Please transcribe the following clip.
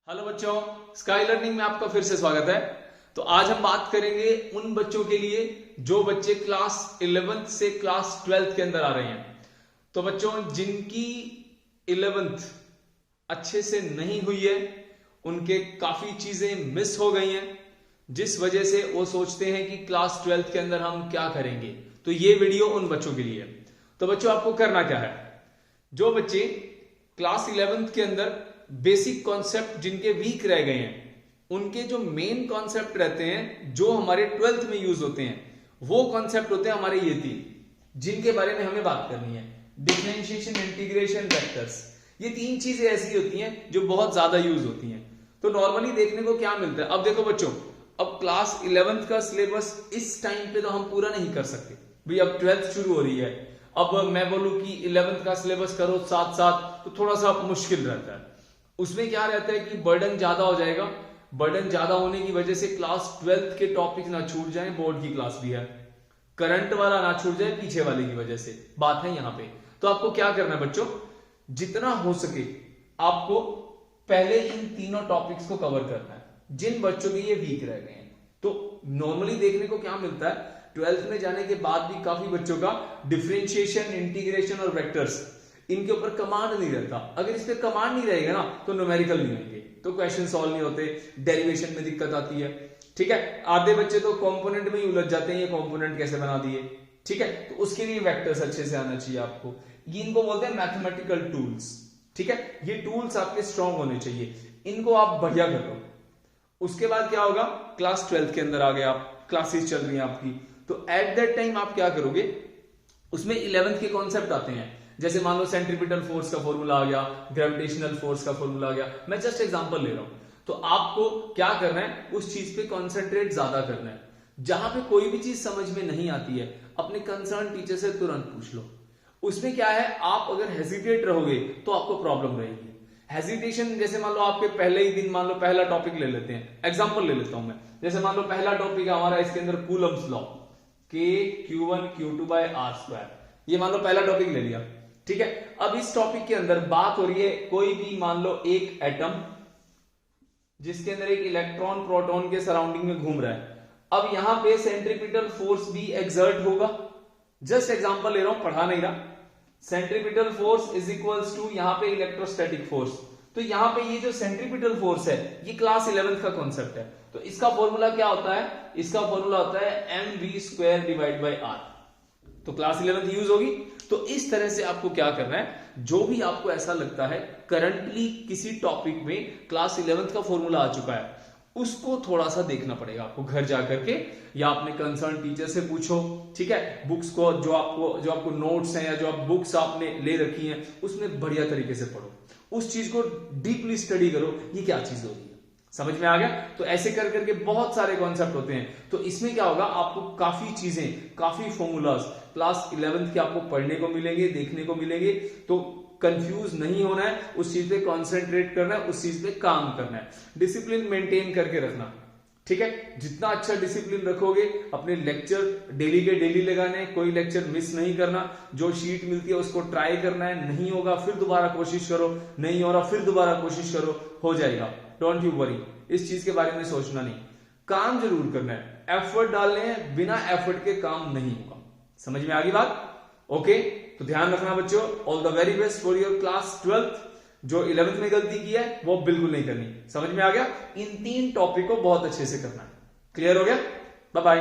Hello बच्चों, sky learning में आपका फिर से स्वागत है। तो आज हम बात करेंगे उन बच्चों के लिए जो बच्चे क्लास 11th से क्लास 12th के अंदर आ रहे हैं। तो बच्चों जिनकी 11th अच्छे से नहीं हुई है, उनके काफी चीजें मिस हो गई हैं, जिस वजह से वो सोचते हैं कि क्लास 12th के अंदर हम क्या करेंगे। तो ये वीडियो उन बच्चों के लिए है। तो बच्चों आपको करना क्या है, जो बच्चे क्लास 11th के अंदर बेसिक कॉन्सेप्ट जिनके वीक रह गए हैं, उनके जो मेन कॉन्सेप्ट रहते हैं जो हमारे 12th में यूज होते हैं, वो कॉन्सेप्ट होते हैं हमारे ये तीन, जिनके बारे में हमें बात करनी है। Differentiation, integration, vectors. ये तीन चीजें ऐसी होती हैं जो बहुत ज्यादा यूज होती हैं। तो नॉर्मली देखने को क्या मिलता है, अब देखो बच्चों, अब क्लास 11th का सिलेबस इस टाइम पे तो हम पूरा नहीं कर सकते भाई, अब 12th शुरू हो रही है। अब मैं बोलूं कि 11th का सिलेबस करो साथ साथ, तो थोड़ा सा मुश्किल रहता है। उसमें क्या रहता है कि बर्डन ज्यादा हो जाएगा। बर्डन ज्यादा होने की वजह से क्लास 12th के टॉपिक ना छूट जाए, बोर्ड की क्लास भी है, करंट वाला ना छूट जाए पीछे वाले की वजह से, बात है यहां पे। तो आपको क्या करना है बच्चों, जितना हो सके आपको पहले इन तीनों टॉपिक्स को कवर करना है जिन बच्चों के ये वीक रह गए हैं। तो नॉर्मली देखने को क्या मिलता है, 12th में जाने के बाद भी काफी बच्चों का डिफरेंशिएशन, इंटीग्रेशन और वेक्टर्स, इनके ऊपर कमांड नहीं रहता। अगर इस पे कमांड नहीं रहेगा ना तो न्यूमेरिकल नहीं होंगे, तो क्वेश्चन सॉल्व नहीं होते, डेरिवेशन में दिक्कत आती है। ठीक है, आधे बच्चे तो कंपोनेंट में ही उलझ जाते हैं, ये कंपोनेंट कैसे बना दिए। ठीक है, तो उसके लिए वेक्टर्स अच्छे से आना चाहिए आपको। ये इनको बोलते हैं मैथमेटिकल टूल्स। ठीक है, ये टूल्स आपके स्ट्रॉन्ग होने चाहिए, इनको आप बढ़िया कर लो। उसके बाद क्या होगा, क्लास 12th के अंदर आ गए आप, क्लासेस चल रही हैं आपकी, तो एट दैट टाइम आप क्या करोगे, उसमें 11th के कॉन्सेप्ट आते हैं। जैसे मान लो सेंट्रीपिटल फोर्स का फॉर्मूला आ गया, ग्रेविटेशनल फोर्स का फॉर्मूला आ गया, मैं जस्ट एग्जांपल ले रहा हूं। तो आपको क्या करना है, उस चीज पे कंसंट्रेट ज्यादा करना है। जहां पे कोई भी चीज समझ में नहीं आती है, अपने कंसर्न टीचर से तुरंत पूछ लो। उसमें क्या है, आप अगर हेजिटेट रहोगे तो आपको प्रॉब्लम रहेगी। हेजिटेशन, जैसे मान लो आपके पहले ही दिन, मान लो पहला टॉपिक ले लेते हैं, एग्जाम्पल ले लेता हूं मैं। जैसे मान लो पहला टॉपिक है हमारा, इसके अंदर कूलम्स लॉ, K(Q1Q2/r²), ये मान लो पहला टॉपिक ले लिया। ठीक है, अब इस टॉपिक के अंदर बात हो रही है कोई भी मान लो एक एटम जिसके अंदर एक इलेक्ट्रॉन प्रोटॉन के सराउंडिंग में घूम रहा है। अब यहां पे सेंट्रीपिटल फोर्स भी एक्सर्ट होगा। जस्ट एग्जांपल ले रहा हूं, पढ़ा नहीं रहा। Centripetal force is equals to यहां पे इलेक्ट्रोस्टैटिक फोर्स। तो यहां पे ये जो सेंट्रीपिटल फोर्स है, ये क्लास 11th का कॉन्सेप्ट है। तो इसका फॉर्मूला क्या होता है, इसका फॉर्मूला होता है mv²/r। तो क्लास 11th यूज होगी। तो इस तरह से आपको क्या करना है, जो भी आपको ऐसा लगता है करंटली किसी टॉपिक में क्लास 11th का फॉर्मूला आ चुका है, उसको थोड़ा सा देखना पड़ेगा आपको घर जाकर के, या अपने कंसर्न टीचर से पूछो। ठीक है, बुक्स को जो आपको नोट्स हैं या जो आप बुक्स आपने ले रखी हैं, उसमें बढ़िया तरीके से पढ़ो, उस चीज को डीपली स्टडी करो, ये क्या चीज हो रही है, समझ में आ गया। तो ऐसे कर करके बहुत सारे कॉन्सेप्ट होते हैं। तो इसमें क्या होगा, आपको काफी चीजें, काफी फॉर्मूलाज क्लास 11th के आपको पढ़ने को मिलेंगे, देखने को मिलेंगे। तो कंफ्यूज नहीं होना है, उस चीज पे कॉन्सेंट्रेट करना है, उस चीज पे काम करना है, डिसिप्लिन मेंटेन करके रखना। ठीक है, जितना अच्छा डिसिप्लिन रखोगे, अपने लेक्चर डेली के डेली लगाने, कोई लेक्चर मिस नहीं करना, जो शीट मिलती है उसको ट्राई करना है, नहीं होगा फिर दोबारा कोशिश करो, नहीं हो रहा फिर दोबारा कोशिश करो, हो जाएगा। डोंट यू वरी, इस चीज के बारे में सोचना नहीं, काम जरूर करना है, एफर्ट डालने हैं, बिना एफर्ट के काम नहीं होगा। समझ में आ गई बात? ओके, तो ध्यान रखना बच्चों, all the very best for your class 12th। जो 11th में गलती की है वो बिल्कुल नहीं करनी। समझ में आ गया? इन तीन टॉपिक को बहुत अच्छे से करना है। क्लियर हो गया? Bye bye.